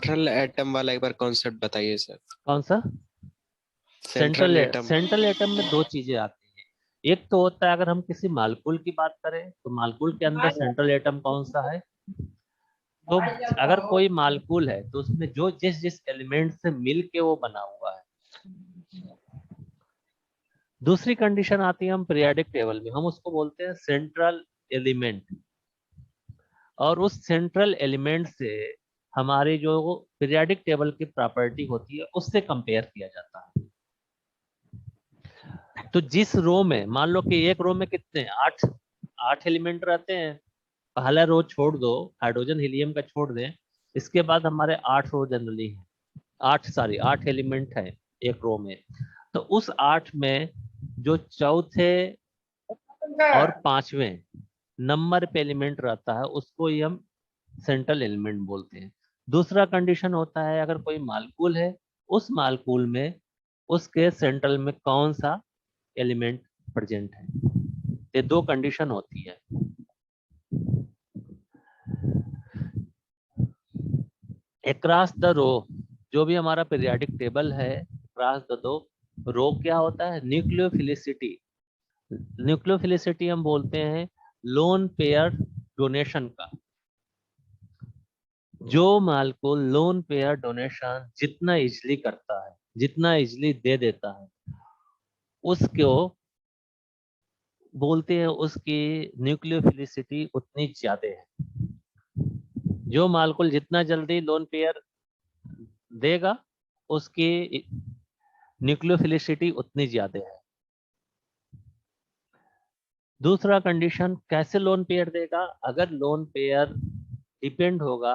Central atom वाला एक बार concept बताइए सर। कौन सा? Central atom. सेंट्रल एटम में दो चीजें आती हैं। एक तो होता है अगर हम किसी मालकूल की बात करें तो मालकूल के अंदर सेंट्रल एटम कौन सा है। तो अगर कोई मालकूल है तो उसमें जो जिस जिस एलिमेंट से मिल के वो बना हुआ है। दूसरी कंडीशन आती है हम पीरियोडिक टेबल में, हम उसको बोलते हैं सेंट्रल एलिमेंट। और उस सेंट्रल एलिमेंट से हमारी जो पीरियोडिक टेबल की प्रॉपर्टी होती है उससे कंपेयर किया जाता है। तो जिस रो में मान लो कि एक रो में कितने 8 एलिमेंट रहते हैं, पहला रो छोड़ दो, हाइड्रोजन हीलियम का छोड़ दें, इसके बाद हमारे 8 रो जनरली हैं, 8 एलिमेंट है एक रो में। तो उस 8 में जो चौथे और 5वें नंबर पे एलिमेंट रहता है उसको ही हम सेंट्रल एलिमेंट बोलते हैं। दूसरा कंडीशन होता है अगर कोई मालकूल है, उस मालकूल में उसके सेंट्रल में कौन सा एलिमेंट प्रेजेंट है। ये दो कंडीशन होती है। अक्रॉस द रो जो भी हमारा पीरियोडिक टेबल है, अक्रॉस द दो रो क्या होता है, न्यूक्लियोफिलिसिटी। न्यूक्लियोफिलिसिटी हम बोलते हैं लोन पेयर डोनेशन का। जो मालकूल लोन पेयर डोनेशन जितना इजली करता है, जितना इजली दे देता है, उसको बोलते हैं उसकी न्यूक्लियोफिलिसिटी उतनी ज्यादा है। जो मालकूल जितना जल्दी लोन पेयर देगा उसकी न्यूक्लियोफिलिसिटी उतनी ज्यादा है। दूसरा कंडीशन कैसे लोन पेयर देगा, अगर लोन पेयर डिपेंड होगा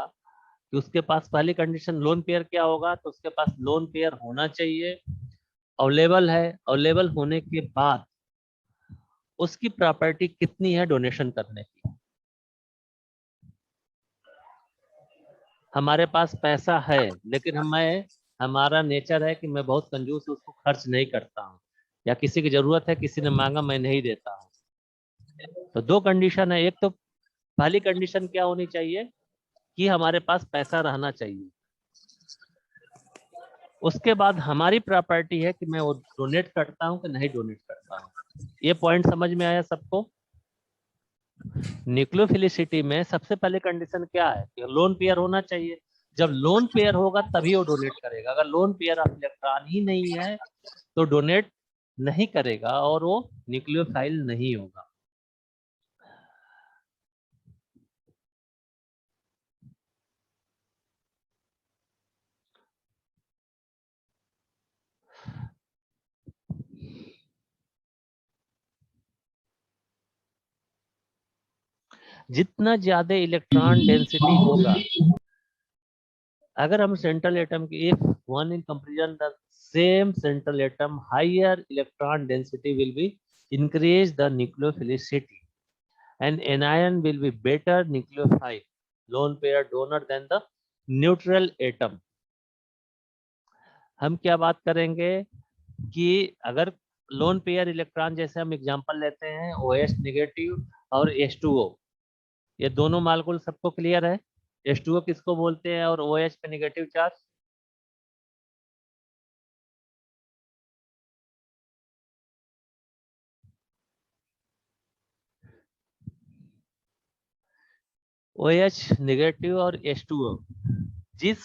कि उसके पास, पहली कंडीशन लोन पेयर क्या होगा, तो उसके पास लोन पेयर होना चाहिए, अवेलेबल है, अवेलेबल होने के बाद उसकी प्रॉपर्टी कितनी है डोनेशन करने की। हमारे पास पैसा है लेकिन हमारा नेचर है कि मैं बहुत कंजूस हूं, उसको खर्च नहीं करता हूँ, या किसी की जरूरत है किसी ने मांगा मैं नहीं देता हूँ। तो दो कंडीशन है। एक तो पहली कंडीशन क्या होनी चाहिए कि हमारे पास पैसा रहना चाहिए। उसके बाद हमारी प्रॉपर्टी है कि मैं वो डोनेट करता हूँ कि नहीं डोनेट करता हूँ। ये पॉइंट समझ में आया सबको। न्यूक्लियोफिलिसिटी में सबसे पहले कंडीशन क्या है कि लोन पेयर होना चाहिए। जब लोन पेयर होगा तभी वो डोनेट करेगा। अगर लोन पेयर ऑफ इलेक्ट्रॉन ही नहीं है तो डोनेट नहीं करेगा और वो न्यूक्लियोफाइल नहीं होगा। जितना ज्यादा इलेक्ट्रॉन डेंसिटी होगा, अगर हम सेंट्रल एटम की if one in comparison the same central atom higher electron density will be increase the nucleophilicity and anion will be better nucleophile lone pair donor than the neutral atom। हम क्या बात करेंगे कि अगर lone pair electron, जैसे हम example लेते हैं OH नेगेटिव और H2O, ये दोनों मालकूल सबको क्लियर है। H2O किसको बोलते हैं और OH पे नेगेटिव चार्ज। OH नेगेटिव और H2O, जिस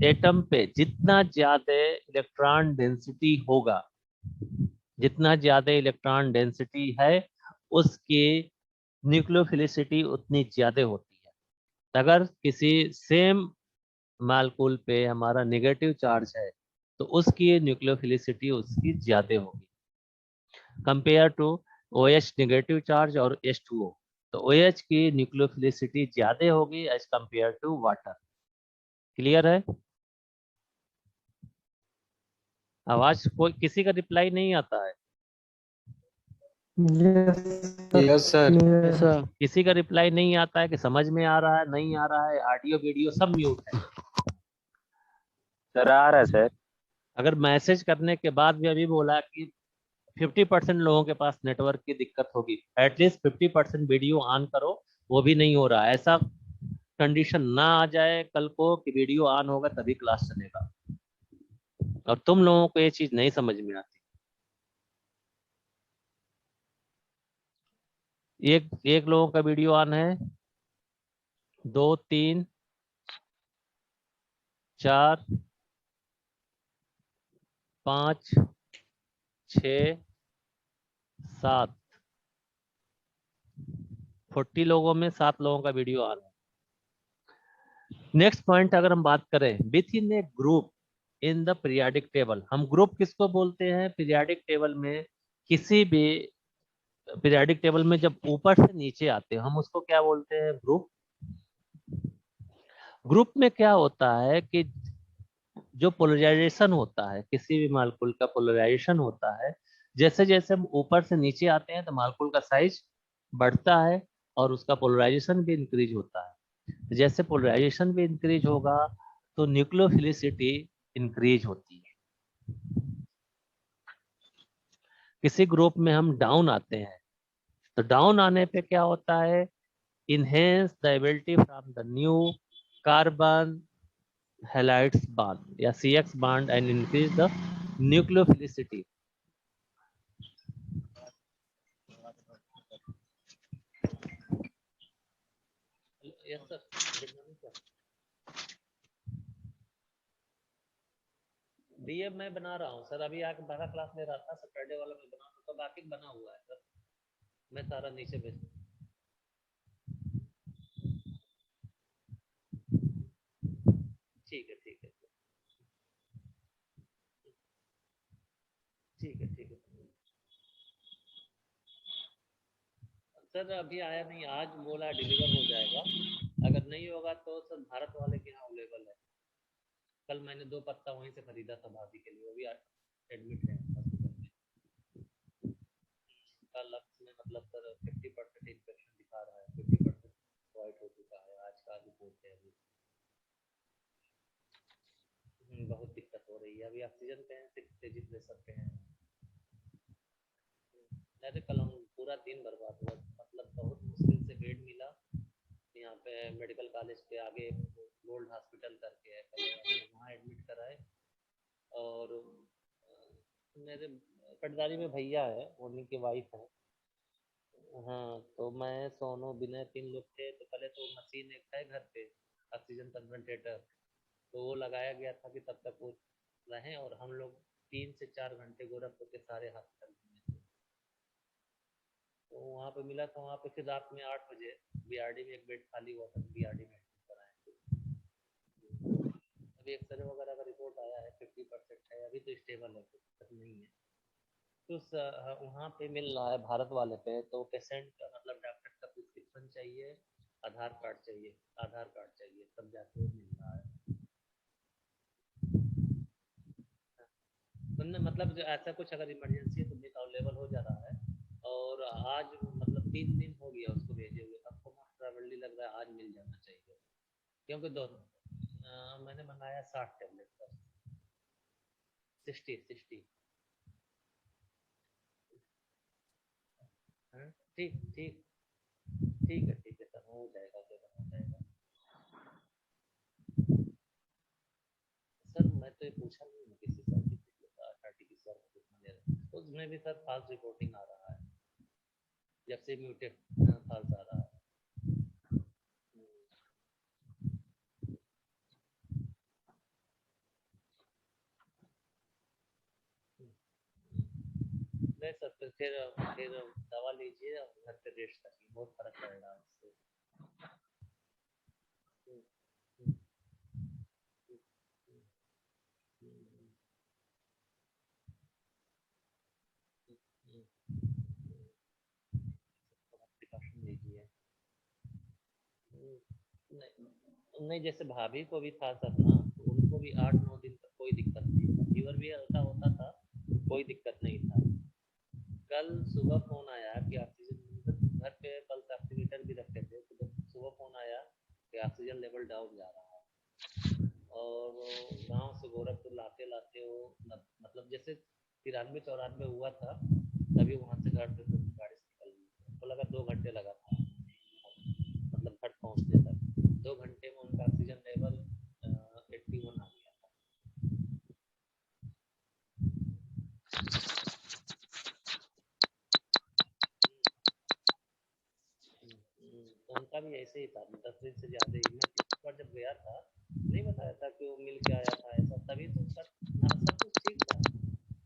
एटम पे जितना ज्यादा इलेक्ट्रॉन डेंसिटी होगा, जितना ज्यादा इलेक्ट्रॉन डेंसिटी है उसकी न्यूक्लियोफिलिसिटी उतनी ज्यादा होती है। अगर किसी सेम मालकूल पे हमारा नेगेटिव चार्ज है तो उसकी न्यूक्लियोफिलिसिटी उसकी ज्यादा होगी compare to OH negative charge और H2O। तो OH की न्यूक्लियोफिलिसिटी ज्यादा होगी as compare to water. Clear है? आवाज कोई किसी का रिप्लाई नहीं आता है। Yes sir. ऐसा किसी का रिप्लाई नहीं आता है कि समझ में आ रहा है नहीं आ रहा है, ऑडियो वीडियो सब म्यूट है। सर आ रहा है सर। अगर मैसेज करने के बाद भी अभी बोला कि 50% लोगों के पास नेटवर्क की दिक्कत होगी, एटलीस्ट 50% वीडियो ऑन करो, वो भी नहीं हो रहा है। ऐसा कंडीशन ना आ जाए कल को कि वीडियो ऑन होगा तभी क्लास चलेगा, और तुम लोगों को ये चीज नहीं समझ में आती। एक एक लोगों का वीडियो ऑन है, 2 3 4 5 6 7, 40 लोगों में 7 लोगों का वीडियो ऑन है। नेक्स्ट पॉइंट अगर हम बात करें, with in A group in the periodic table, हम ग्रुप किसको बोलते हैं? पीरियाडिक टेबल में किसी भी पीरियाडिक टेबल में जब ऊपर से नीचे आते हैं हम उसको क्या बोलते हैं? ग्रुप। ग्रुप में क्या होता है कि जो पोलराइजेशन होता है, किसी भी मॉलिक्यूल का पोलराइजेशन होता है, जैसे जैसे हम ऊपर से नीचे आते हैं तो मॉलिक्यूल का साइज बढ़ता है और उसका पोलराइजेशन भी इंक्रीज होता है। जैसे पोलराइजेशन भी इंक्रीज होगा तो न्यूक्लियोफिलिसिटी इंक्रीज होती है। किसी ग्रुप में हम डाउन आते हैं तो डाउन आने पे क्या होता है? Enhance the ability from the new carbon halides bond या CX bond and increase the nucleophilicity. Yes sir, good morning sir. DM मैं बना रहा हूँ सर, अभी आके 12 क्लास ले रहा था, सैटरडे वाला मैं बना रहा था, बाकी बना हुआ है सर, मैं सारा नीचे भेज। ठीक है ठीक है ठीक है ठीक है सर, अभी आया नहीं, आज बोला डिलीवर हो जाएगा, अगर नहीं होगा तो सर भारत वाले के यहाँ अवेलेबल है। कल मैंने 2 पत्ता वहीं से खरीदा था भाभी के लिए, वो भी एडमिट है हॉस्पिटल में। कल लक्ष्य में मतलब सर 50% इन्फेक्शन दिखा रहा है, 50% वाइट हो चुका है, आज का रिपोर्ट है अभी। बहुत दिक्कत हो रही है, अभी ऑक्सीजन पे हैं, 6 kg प्रेशर पे हैं। अरे कल हम पूरा दिन बर्बाद हुआ, मतलब बहुत मुश्किल से बेड मिला यहाँ पे मेडिकल कॉलेज के आगे, गोल्ड हॉस्पिटल करके है, पहले वहाँ एडमिट कराए। और मेरे पटदारी में भैया है, उन्हीं की वाइफ है। हाँ, तो मैं सोनू विनय 3 लोग थे, तो पहले तो मशीन एक है घर पे, ऑक्सीजन कंसंट्रेटर, तो वो लगाया गया था कि तब तक वो रहें, और हम लोग 3 से 4 घंटे गोरखपुर के सारे हॉस्पिटल में थे। तो वहाँ पे मिला था, वहाँ पे फिर रात में 8 बजे बीआरडी में एक बेड खाली हुआ था, बीआरडी में एडमिट कराए। अभी एक्सरे वगैरह का रिपोर्ट आया है, 50% है, अभी तो स्टेबल है, कुछ दिक्कत नहीं है। तो वहाँ पे मिल रहा है भारत वाले पे, तो पेशेंट का मतलब डॉक्टर का प्रिस्क्रिप्शन चाहिए, आधार कार्ड चाहिए, आधार कार्ड चाहिए, तब जाके वो मिल रहा है। तो मतलब जो ऐसा कुछ अगर इमरजेंसी है तो भी अवेलेबल हो जा रहा है। और आज मतलब 3 दिन हो गया उसको भेजे हुए, आपको मोस्ट प्रोबेबली लग रहा है आज मिल जाना चाहिए, क्योंकि दोनों मैंने मंगाया 60 टेबलेट का, 60। हाँ, ठीक ठीक ठीक है सर, हो जाएगा सर, हो जाएगा सर। मैं तो ये पूछा नहीं हूँ किसी सर की आरटीपीसीआर को कितना दे रहे हैं, तो उसमें भी सर फास्ट रिपोर्टिंग आ रहा है, जब से म्यूटेट फास्ट आ रहा है। नहीं सर, फिर दवा लीजिए और घर पे रेस्ट करिए, बहुत फर्क पड़ेगा उससे। हम्म, हम्म, हम्म, प्रिकॉशन लीजिए। नहीं नहीं, जैसे भाभी को भी था सर ना, तो उनको भी 8-9 दिन तक कोई दिक्कत नहीं था, फीवर भी हल्का होता था, कोई दिक्कत नहीं था। कल सुबह फोन आया कि ऑक्सीजन, मतलब घर पे पल्स ऑक्सीमीटर भी रखे थे, तो जब सुबह फोन आया कि ऑक्सीजन लेवल डाउन जा रहा है, और गांव से गोरखपुर लाते लाते वो मतलब जैसे 93-94 हुआ था, तभी वहां से घर पे गाड़ी से निकल गई, तो लगा 2 घंटे लगा था, मतलब घर पहुंचने तक 2 घंटे उनका भी ऐसे ही था, 10 दिन से ज्यादा ही। मैं इस बार जब गया था नहीं बताया था कि वो मिल के आया था ऐसा, तभी तो उसका सब कुछ ठीक था।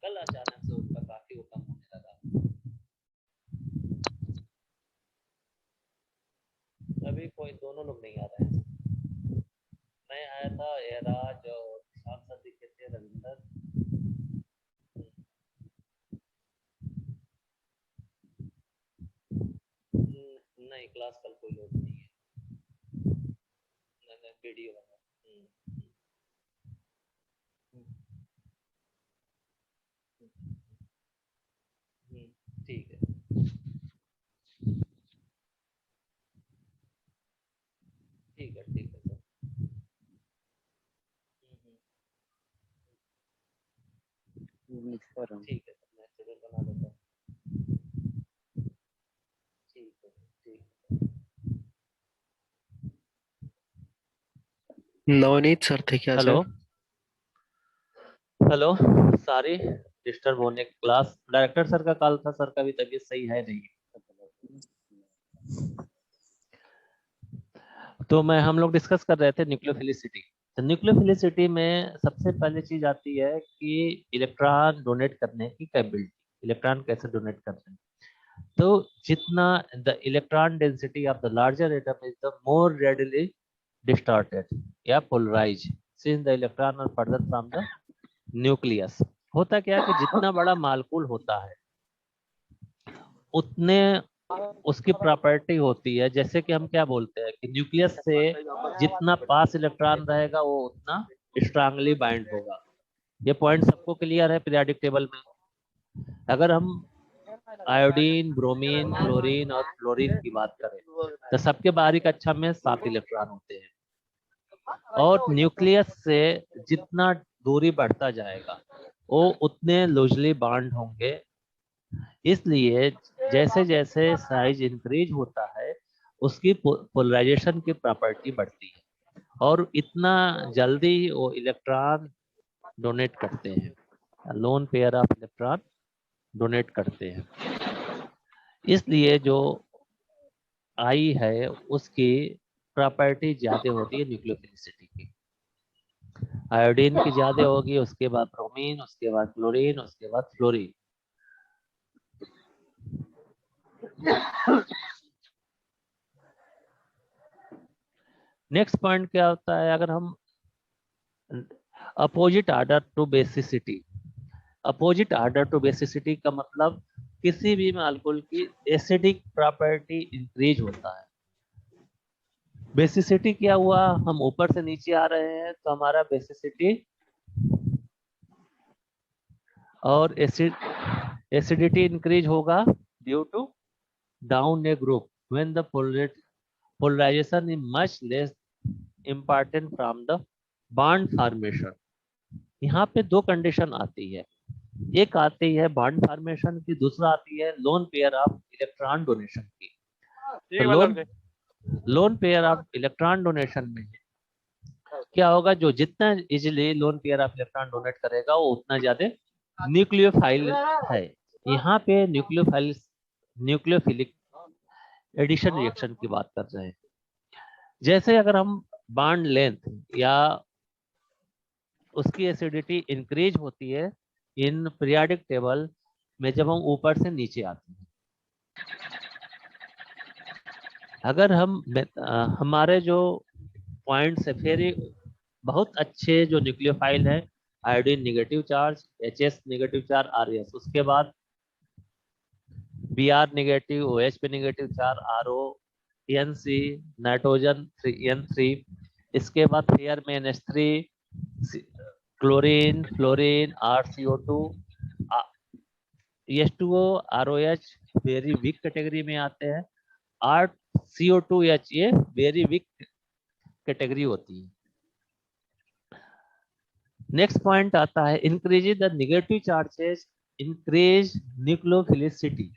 कल अचानक से उसका काफी वो कम होने लगा। अभी कोई दोनों लोग नहीं आ रहे हैं। मैं आया था, एराज और सांसद दिखे थे, रविंदर। नहीं, क्लास कल कोई लोग नहीं है। वीडियो बना। ठीक है, ठीक है, ठीक है सर। ठीक है सर, मैं शेड्यूल बना देता हूँ। ठीक है, ठीक है। नवनीत सर थे क्या hello, sir? Hello, sorry disturb होने। क्लास डायरेक्टर सर का कॉल था, सर का भी तबीयत सही है नहीं। तो हम लोग डिस्कस कर रहे थे न्यूक्लियोफिलिसिटी। तो न्यूक्लियोफिलिसिटी में सबसे पहली चीज आती है कि इलेक्ट्रॉन डोनेट करने की कैपेबिलिटी, इलेक्ट्रॉन कैसे डोनेट करते हैं। तो जितना the electron density of the larger atom is the more readily distorted या polarise since the electron are further from the nucleus. होता क्या है कि जितना बड़ा मालकूल होता है उतने उसकी प्रॉपर्टी होती है, जैसे कि हम क्या बोलते हैं कि न्यूक्लियस से जितना पास इलेक्ट्रॉन रहेगा वो उतना स्ट्रांगली बाइंड होगा। ये पॉइंट सबको क्लियर है पीरियोडिक टेबल में। अगर हम आयोडीन, ब्रोमीन, क्लोरीन और फ्लोरीन की बात करें तो सबके बाहरी कक्षा में 7 इलेक्ट्रॉन होते हैं, और न्यूक्लियस से जितना दूरी बढ़ता जाएगा वो उतने लूजली बॉन्ड होंगे। इसलिए जैसे जैसे साइज इंक्रीज होता है उसकी पोलराइजेशन की प्रॉपर्टी बढ़ती है, और इतना जल्दी वो इलेक्ट्रॉन डोनेट करते हैं, loan pair of electron donate करते हैं। इसलिए जो आई है उसकी प्रॉपर्टी ज्यादा होती है न्यूक्लियोफिलिसिटी की। आयोडीन की ज्यादा होगी, उसके बाद ब्रोमीन, उसके बाद क्लोरीन, उसके बाद फ्लोरीन। नेक्स्ट पॉइंट क्या होता है, अगर हम opposite order to basicity. Opposite order to basicity का मतलब किसी भी मॉलिक्यूल की एसिडिक प्रॉपर्टी इंक्रीज होता है। बेसिसिटी क्या हुआ, हम ऊपर से नीचे आ रहे हैं तो हमारा बेसिसिटी और एसिडिटी इंक्रीज होगा due to down a group when the polarization is much less important from the bond formation। यहाँ पे दो कंडीशन आती है, एक आती है बॉन्ड फॉर्मेशन की, दूसरा आती है loan pair of electron donation की। तो loan pair of electron donation में क्या होगा, जो जितना easily loan pair of electron donate करेगा वो उतना ज्यादा न्यूक्लियोफाइल है। यहाँ पे न्यूक्लियोफिलिक एडिशन रिएक्शन की बात कर रहे हैं। जैसे अगर हम बॉन्ड लेंथ या उसकी एसिडिटी इंक्रीज होती है इन पीरियोडिक टेबल में जब हम ऊपर से नीचे आते हैं। अगर हमारे जो पॉइंट्स है फिर बहुत अच्छे जो न्यूक्लियोफाइल है, iodine negative charge, H negative charge, or उसके बाद B R negative, O H पे negative charge, R O, N C, nitrogen N3, इसके बाद फेयर में NH3, chlorine, fluorine, RCO2, H2O, ROH very weak category में आते हैं, RCO2H ये वेरी वीक कैटेगरी होती है। नेक्स्ट पॉइंट आता है increase the negative charges increase nucleophilicity.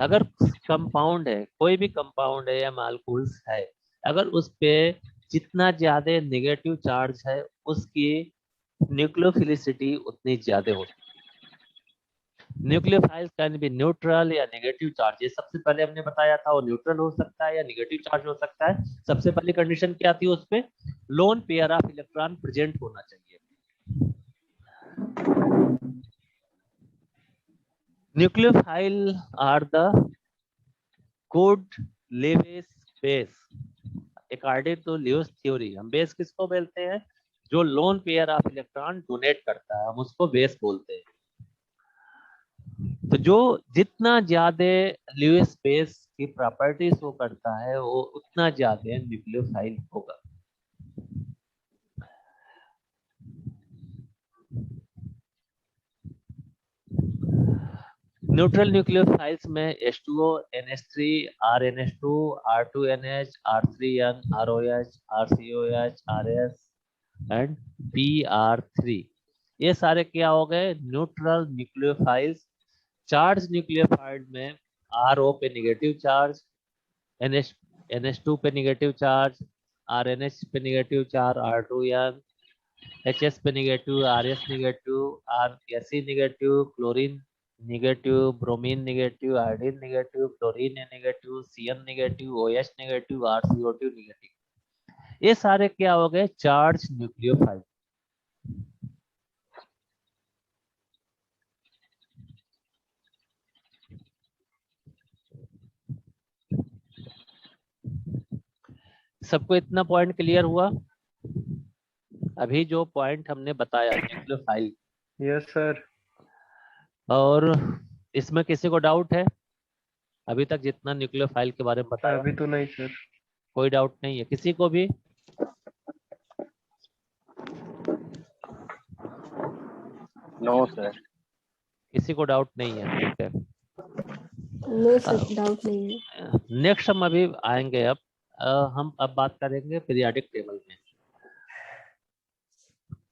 अगर कंपाउंड है, कोई भी कंपाउंड है या मालिक्यूल्स है, अगर उस पे जितना ज्यादा नेगेटिव चार्ज है उसकी न्यूक्लियोफिलिसिटी उतनी ज्यादा होती है। न्यूक्लियोफाइल्स कैन बी न्यूट्रल या नेगेटिव चार्ज, ये सबसे पहले हमने बताया था, वो न्यूट्रल हो सकता है या नेगेटिव चार्ज हो सकता है। सबसे पहली कंडीशन क्या थी उसपे, lone pair of electron present होना चाहिए। Nucleophile are the good Lewis base according to Lewis theory. हम बेस किसको बोलते हैं, जो lone pair of electron donate करता है, हम उसको बेस बोलते हैं। तो जो जितना ज्यादा ल्यूइस बेस की प्रॉपर्टी शो करता है वो उतना ज्यादा न्यूक्लियोफाइल होगा। न्यूट्रल न्यूक्लियोफाइल्स में H2O, NH3, RNH2, R2NH, R3N, ROH, RCOH, RS and PR3, ये सारे क्या हो गए, न्यूट्रल न्यूक्लियोफाइल्स। चार्ज न्यूक्लियोफाइल में RO पे नेगेटिव चार्ज, NH NH2 पे नेगेटिव चार्ज, RNH पे नेगेटिव चार्ज, R2N, HS पे negative, RS negative, RSE negative, chlorine negative, bromine negative, iodine negative, chlorine negative, CN negative, OH negative, RCO2 negative, ये सारे क्या हो गए, charge nucleophile. सबको इतना पॉइंट क्लियर हुआ? अभी जो पॉइंट हमने बताया न्यूक्लियोफाइल, यस सर। और इसमें किसी को डाउट है? अभी तक जितना न्यूक्लियोफाइल के बारे में बताया, अभी तो नहीं सर। कोई डाउट नहीं है किसी को भी? No sir. किसी को डाउट नहीं है, ठीक है। नो सर, डाउट नहीं है। नेक्स्ट हम अभी आएंगे, अब हम अब बात करेंगे पीरियाडिक टेबल में।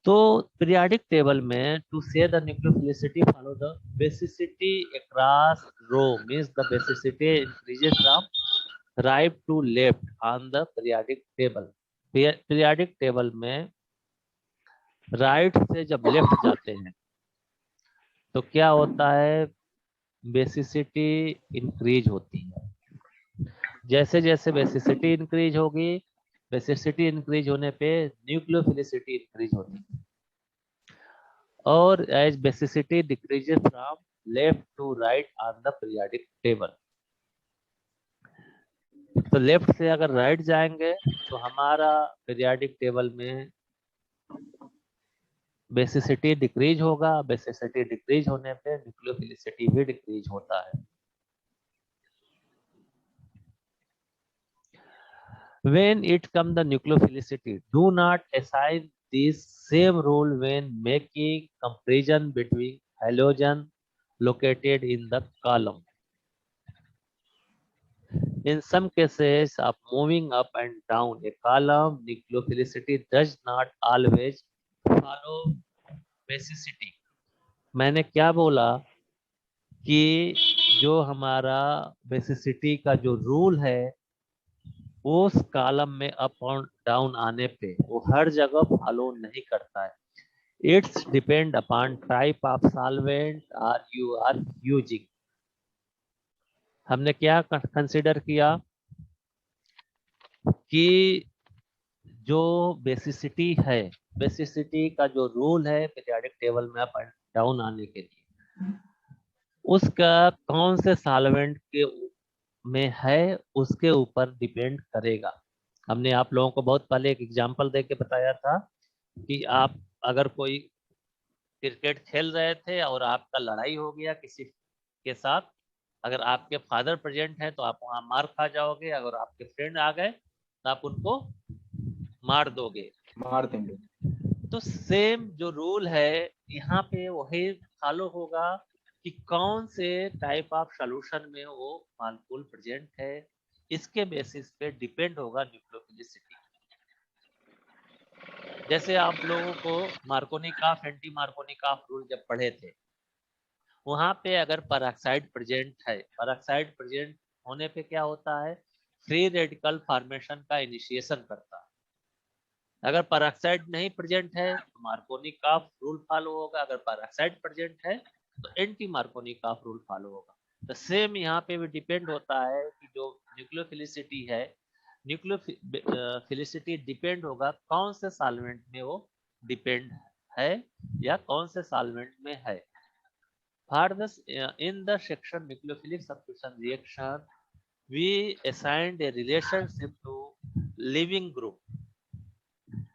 तो पीरियाडिक टेबल में to say the nucleophilicity follow the basicity across row means the basicity increases from right to left on the periodic table. Periodic table में राइट से जब लेफ्ट जाते हैं तो क्या होता है, बेसिसिटी इंक्रीज होती है। जैसे जैसे बेसिसिटी इंक्रीज होगी, बेसिसिटी इंक्रीज होने पे न्यूक्लियोफिलिसिटी इंक्रीज होती है, और as basicity decreases from left to right on the periodic table. तो लेफ्ट से अगर राइट जाएंगे तो हमारा पीरियाडिक टेबल में बेसिसिटी डिक्रीज होगा, बेसिसिटी डिक्रीज होने पे न्यूक्लियोफिलिसिटी भी डिक्रीज होता है। When it comes the nucleophilicity, do not assign this same rule when making comparison between halogen located in the column. In some cases of moving up and down a column, nucleophilicity does not always follow basicity. मैंने क्या बोला कि जो हमारा basicity का जो rule है उस कॉलम में अप और डाउन आने पे वो हर जगह फॉलो नहीं करता है। It's depend upon type of solvent are you are using. हमने क्या कंसिडर किया कि जो बेसिसिटी है, बेसिसिटी का जो रूल है पीरियोडिक टेबल में अप एंड डाउन आने के लिए, उसका कौन से सॉल्वेंट के में है उसके ऊपर डिपेंड करेगा। हमने आप लोगों को बहुत पहले एक एग्जांपल दे के बताया था कि आप अगर कोई क्रिकेट खेल रहे थे और आपका लड़ाई हो गया किसी के साथ, अगर आपके फादर प्रेजेंट हैं तो आप वहां मार खा जाओगे, अगर आपके फ्रेंड आ गए तो आप उनको मार दोगे। मार देंगे। तो सेम जो रूल है यहाँ पे वही फॉलो होगा कि कौन से टाइप ऑफ सॉल्यूशन में वो मॉलिक्यूल प्रेजेंट है, इसके बेसिस पे डिपेंड होगा न्यूक्लियोफिलिसिटी। जैसे आप लोगों को मार्कोनिकॉफ एंटी मार्कोनिकॉफ रूल जब पढ़े थे, वहां पे अगर पेरोक्साइड प्रेजेंट है, पेरोक्साइड प्रेजेंट होने पे क्या होता है, फ्री रेडिकल फॉर्मेशन का इनिशिएशन करता है। अगर पेरोक्साइड नहीं प्रेजेंट है तो मार्कोनिकॉफ रूल फॉलो होगा, अगर पेरोक्साइड प्रेजेंट है तो एंटी मार्कोनी का रूल फॉलो होगा। तो सेम यहाँ पे भी डिपेंड होता है कि जो न्यूक्लियोफिलिसिटी है, न्यूक्लियोफिलिसिटी डिपेंड होगा कौन से सॉल्वेंट में वो डिपेंड है या कौन से सॉल्वेंट में है। For this, in the section nucleophilic substitution reaction, we assigned a relationship to living group.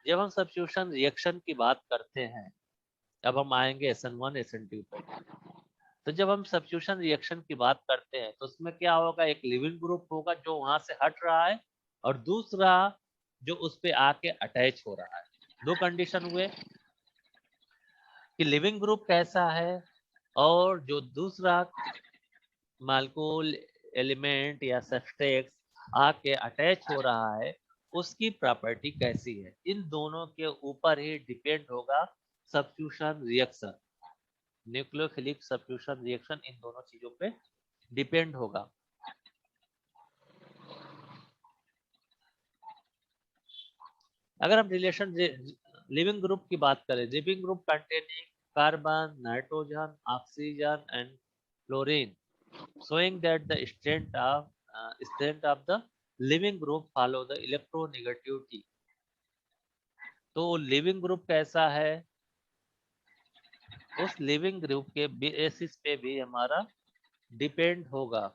जब हम सब्स्टिट्यूशन रिएक्शन की बात करते हैं, अब हम आएंगे SN1 SN2 पे। तो जब हम सब्स्टिट्यूशन रिएक्शन की बात करते हैं तो उसमें क्या होगा, एक लिविंग ग्रुप होगा जो वहां से हट रहा है और दूसरा जो उस पे आके अटैच हो रहा है। दो कंडीशन हुए कि लिविंग ग्रुप कैसा है और जो दूसरा मालिक्यूल एलिमेंट या सब्सट्रेट आके अटैच हो रहा है उसकी प्रॉपर्टी कैसी है। इन दोनों के ऊपर ही डिपेंड होगा substitution reaction, nucleophilic substitution reaction in दोनों चीजों पे डिपेंड होगा। अगर हम रिलेशन लिविंग ग्रुप की बात करें, leaving group containing carbon, nitrogen, oxygen and fluorine, showing that the strength of the living group follow the electronegativity। तो लिविंग ग्रुप कैसा है, उस लिविंग ग्रुप के बेसिस पे भी हमारा डिपेंड होगा।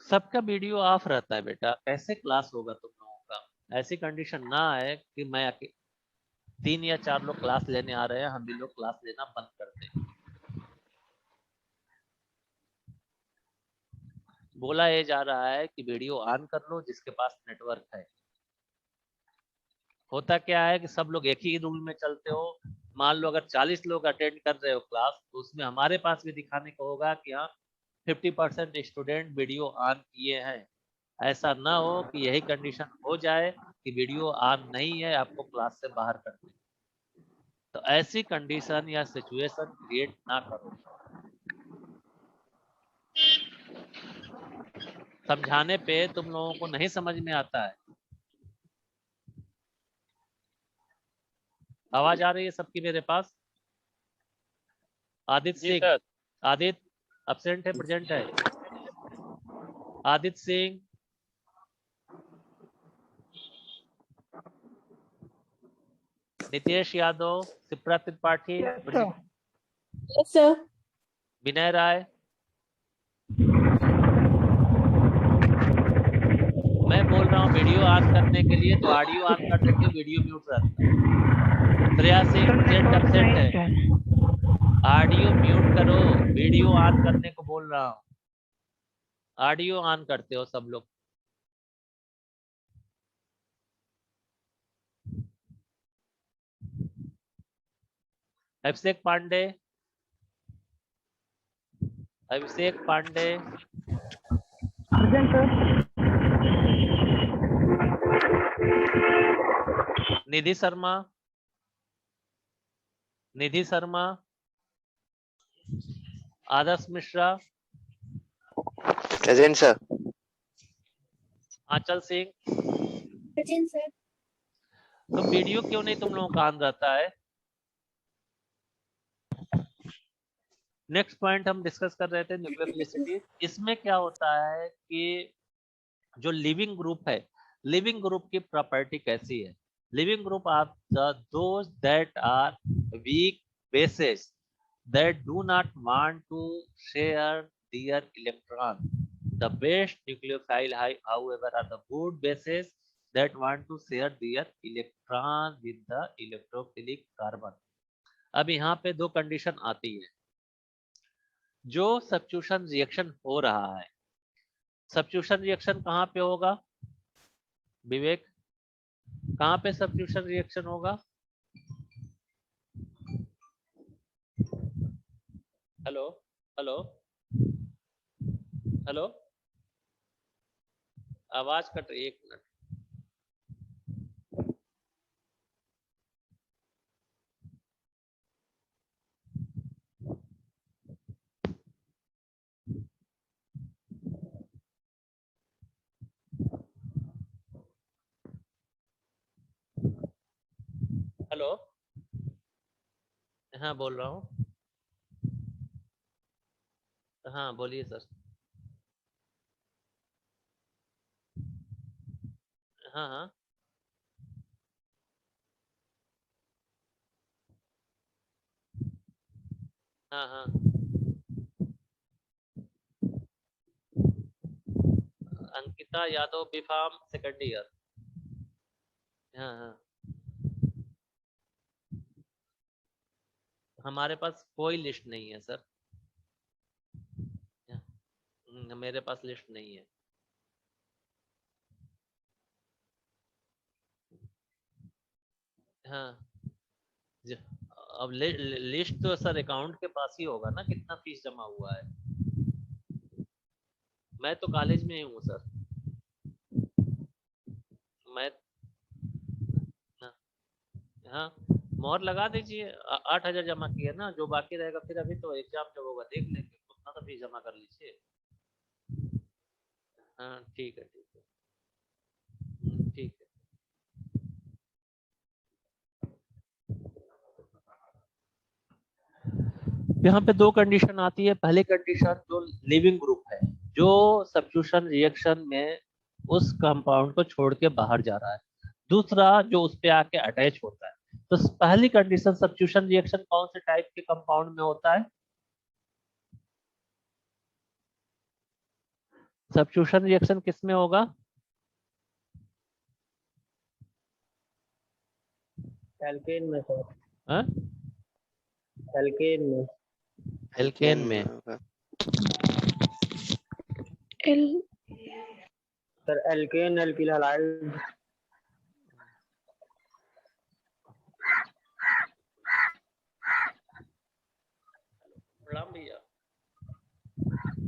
सबका वीडियो ऑफ रहता है बेटा, कैसे क्लास होगा तुम लोगों का। ऐसी कंडीशन ना आए कि मैं 3 या 4 लोग क्लास लेने आ रहे हैं, हम भी लोग क्लास लेना बंद कर दें। बोला ये जा रहा है कि वीडियो ऑन कर लो जिसके पास नेटवर्क है। होता क्या है कि सब लोग एक ही रूल में चलते हो। मान लो अगर 40 लोग अटेंड कर रहे हो क्लास, तो उसमें हमारे पास भी दिखाने को होगा कि हाँ 50% स्टूडेंट वीडियो ऑन किए हैं। ऐसा ना हो कि यही कंडीशन हो जाए कि वीडियो ऑन नहीं है, आपको क्लास से बाहर कर दें। तो ऐसी कंडीशन या सिचुएशन क्रिएट ना करो। समझाने पे तुम लोगों को नहीं समझ में आता है। आवाज आ रही है सबकी मेरे पास? आदित्य सिंह, आदित्य अब्सेंट है प्रेजेंट है? Aditya Singh, Nitesh Yadav, Shipra Tripathi, Yes, sir. विनय राय। मैं बोल रहा हूँ वीडियो ऑन करने के लिए, तो ऑडियो ऑन कर देते हो, वीडियो म्यूट रहता है। श्रेया सिंह प्रेजेंट अब्सेंट है, ऑडियो म्यूट करो, वीडियो ऑन करने को बोल रहा हूँ। ऑडियो ऑन करते हो सब लोग। अभिषेक पांडे, अभिषेक पांडे, निधि शर्मा, निधि शर्मा, आदर्श मिश्रा, प्रेजेंट सर। आंचल सिंह। Present, sir. तो वीडियो क्यों नहीं तुम लोगों का ऑन रहता है? नेक्स्ट पॉइंट हम डिस्कस कर रहे थे न्यूक्लियोफिलिसिटी। इसमें क्या होता है कि जो लिविंग ग्रुप है, लिविंग ग्रुप की प्रॉपर्टी कैसी है। Leaving group are those that are weak bases that do not want to share their electron. The best nucleophile, however, are the good bases that want to share their electron with the electrophilic carbon. अब यहाँ पे दो condition आती है। जो substitution reaction हो रहा है, सब्स्टिट्यूशन रिएक्शन कहाँ पे होगा विवेक? कहाँ पे सब्स्टिट्यूशन रिएक्शन होगा? हेलो हेलो हेलो, आवाज कट रही है, 1 मिनट। हेलो, हाँ बोल रहा हूँ। हाँ बोलिए सर। हाँ हाँ हाँ हाँ। Ankita Yadav, B Pharm second year. हाँ हाँ। हमारे पास कोई लिस्ट नहीं है सर। मेरे पास लिस्ट नहीं है। हाँ ज- अब लिस्ट तो सर अकाउंट के पास ही होगा ना, कितना फीस जमा हुआ है। मैं तो कॉलेज में ही हूँ सर। मैं हाँ, हाँ मोहर लगा दीजिए। 8,000 जमा किए ना, जो बाकी रहेगा फिर अभी तो एग्जाम जब होगा देख लेंगे, उतना तो फीस जमा कर लीजिए। हाँ ठीक है ठीक है। ठीक है। यहाँ पे दो कंडीशन आती है। पहली कंडीशन जो लिविंग ग्रुप है, जो सब्स्टिट्यूशन रिएक्शन में उस कंपाउंड को छोड़ के बाहर जा रहा है। दूसरा जो उस पे आके अटैच होता है। तो पहली कंडीशन सब्स्टिट्यूशन रिएक्शन कौन से टाइप के कंपाउंड में होता है? सब्स्टिट्यूशन रिएक्शन किस में होगा? एल्केन में सर, हाँ? एल्केन में। एल्केन में। होगा। L sir alkane, alkyl halide. प्रणाम भैया।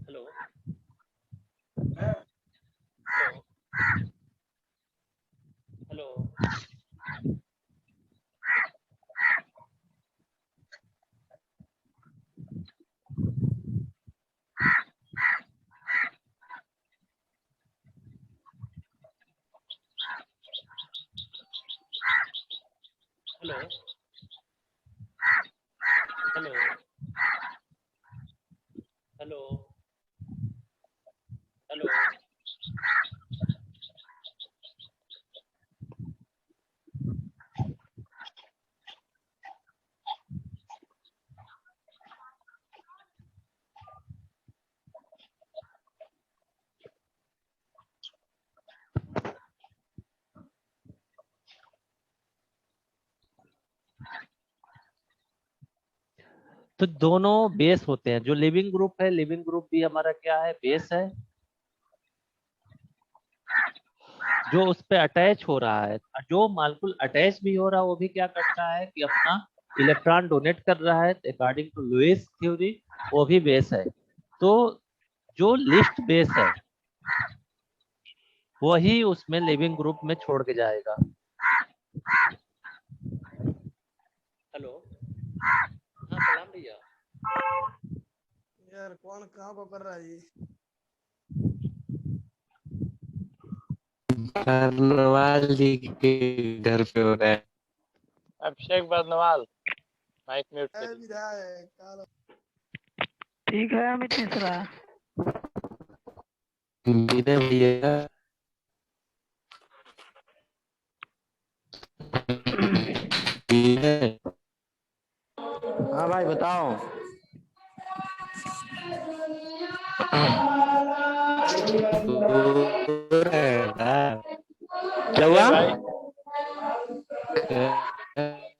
Hello hello hello. Hello hello hello hello. तो दोनों बेस होते हैं। जो लिविंग ग्रुप है, लिविंग ग्रुप भी हमारा क्या है? बेस है। जो उस पे अटैच हो रहा है, जो मालिक्यूल अटैच भी हो रहा है, वो भी क्या करता है कि अपना इलेक्ट्रॉन डोनेट कर रहा है अकॉर्डिंग टू लुईस थ्योरी, वो भी बेस है। तो जो लिस्ट बेस है वही उसमें लिविंग ग्रुप में छोड़ के जाएगा। हेलो, हाँ सलाम भैया। यार कौन कहाँ को कर रहा है ये? बरनवाल जी के घर पे हो रहा है। अभिषेक बर्नवाल, माइक म्यूट है करिए। विधायक काला। ठीक है अमित मिश्रा। विनय भैया विनय हाँ भाई बताओ। हो रहा है ना? क्या हुआ? भाई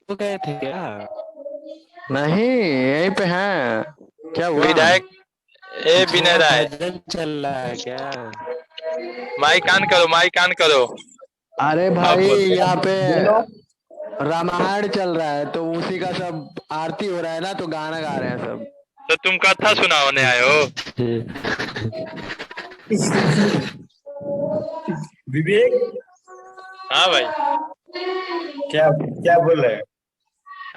वो गए थे क्या? नहीं, यहीं पे हैं। क्या हुआ? विधायक ए विनय वहाँ राय, भजन चल रहा है क्या? माइक ऑन करो, माइक ऑन करो। अरे आप भाई बोलते यहाँ पे रामायण चल रहा है, तो उसी का सब आरती हो रहा है ना, तो गाना गा रहे हैं सब। तो तुम कथा सुनाने आए हो? विवेक, हाँ भाई। क्या क्या बोल रहे हैं?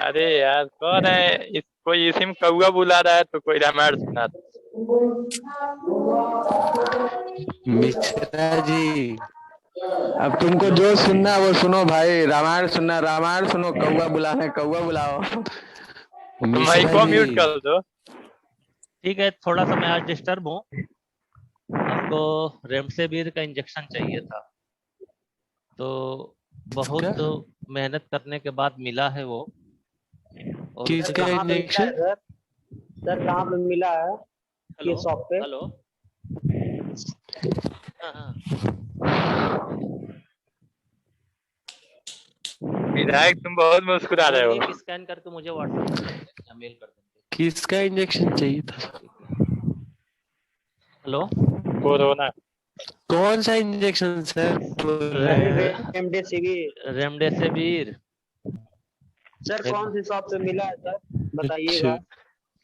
अरे यार कौन है कोई इसी में कौआ बुला रहा है तो कोई रामायण सुना। मिश्रा जी अब तुमको जो सुनना है वो सुनो भाई, रामायण सुनो, कौवा बुलाना है, कौवा बुलाओ। माइक को म्यूट कर दो। ठीक है, थोड़ा सा मैं आज डिस्टर्ब हूँ। हमको रेमडेसिविर का इंजेक्शन चाहिए था, तो बहुत मेहनत करने के बाद मिला है वो। और किसका इंजेक्शन? सर कहाँ पे मिला है? किस शॉप पे? हेलो, हाँ। विधायक तुम बहुत मुस्कुरा रहे हो। स्कैन करके मुझे व्हाट्सएप या मेल कर देंगे। किसका इंजेक्शन चाहिए था? Hello, corona. कौन सा इंजेक्शन सर? रेमडेसिविर। सर कौन सी शॉप पे मिला है सर, बताइएगा।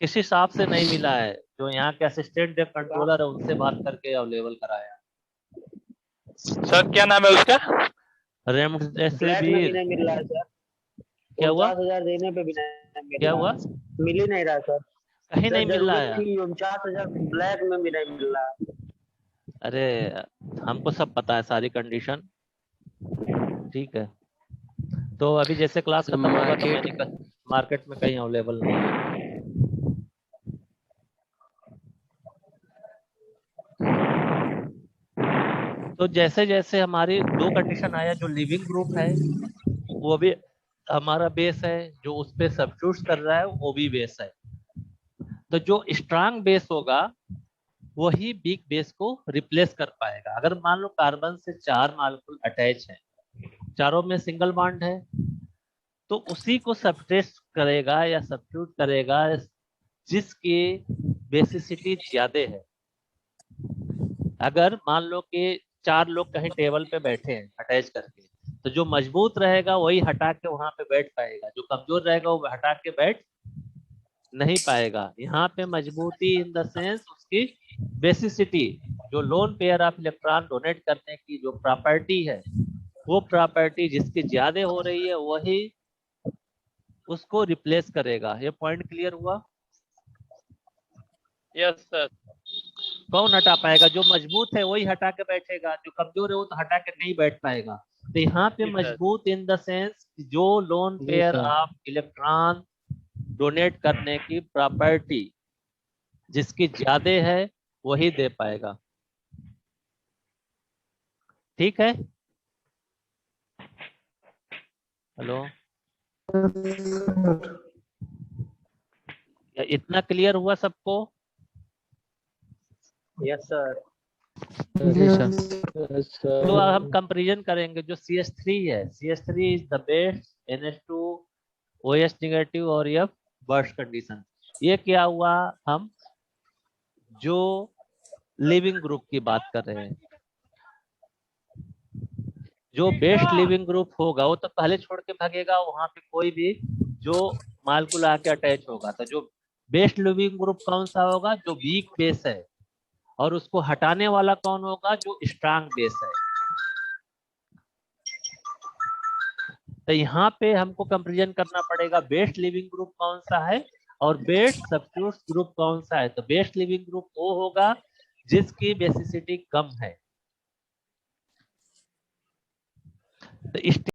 किसी शॉप से नहीं मिला है, जो यहाँ के असिस्टेंट कंट्रोलर है उनसे बात करके अवेलेबल कराया। सर क्या नाम है उसका? रेमडेसिविर। नहीं मिल रहा है सर। क्या हुआ? 50,000 देने पे भी नहीं मिल क्या रहा। हुआ? मिल ही नहीं रहा सर। कहीं नहीं मिल रहा है। 49,000 ब्लैक में भी नहीं मिल रहा। अरे हमको सब पता है, सारी कंडीशन। ठीक है, तो अभी जैसे क्लास खत्म होगा तो मैं निकल, मार्केट में कहीं अवेलेबल नहीं है। तो जैसे जैसे हमारी दो कंडीशन आया, जो लिविंग ग्रुप है वो भी हमारा बेस है, जो उस पे सब्स्टिट्यूट कर रहा है वो भी बेस है। तो जो स्ट्रांग बेस होगा वही वीक बेस को रिप्लेस कर पाएगा। अगर मान लो कार्बन से 4 मॉलिक्यूल अटैच है, चारों में सिंगल बॉन्ड है, तो उसी को सब्स्टिट्यूट करेगा या सब्स्टिट्यूट करेगा जिसकी बेसिसिटी ज्यादा है। अगर मान लो कि 4 लोग कहीं टेबल पे बैठे हैं अटैच करके, तो जो मजबूत रहेगा वही हटा के वहां पे बैठ पाएगा, जो कमजोर रहेगा वो हटा के बैठ नहीं पाएगा। यहाँ पे मजबूती इन द सेंस उसकी बेसिसिटी, जो lone pair of electron donate करने की जो प्रॉपर्टी है, वो प्रॉपर्टी जिसकी ज्यादा हो रही है वही उसको रिप्लेस करेगा। ये पॉइंट क्लियर हुआ? Yes sir. कौन हटा पाएगा? जो मजबूत है वही हटा के बैठेगा, जो कमजोर है वो तो हटा के नहीं बैठ पाएगा। तो यहाँ पे मजबूत इन द सेंस जो lone pair of electron donate करने की प्रॉपर्टी जिसकी ज्यादा है वही दे पाएगा। ठीक है? हेलो, इतना क्लियर हुआ सबको? Yes sir. तो अब हम कंपैरिजन करेंगे। जो CH3 है, CH3 is the best NH2 OH negative और F बर्स्ट कंडीशन। ये क्या हुआ? हम जो लिविंग ग्रुप की बात कर रहे हैं, जो बेस्ट लिविंग ग्रुप होगा वो तो पहले छोड़ के भागेगा, वहां पे कोई भी जो मालिक्यूल आके अटैच होगा। तो जो बेस्ट लिविंग ग्रुप कौन सा होगा? जो वीक बेस है, और उसको हटाने वाला कौन होगा? जो स्ट्रांग बेस है। तो यहाँ पे हमको कंपैरिजन करना पड़ेगा, बेस्ट लिविंग ग्रुप कौन सा है और बेस्ट सब्स्टिट्यूट ग्रुप कौन सा है। तो बेस्ट लिविंग ग्रुप वो होगा जिसकी बेसिसिटी कम है। तो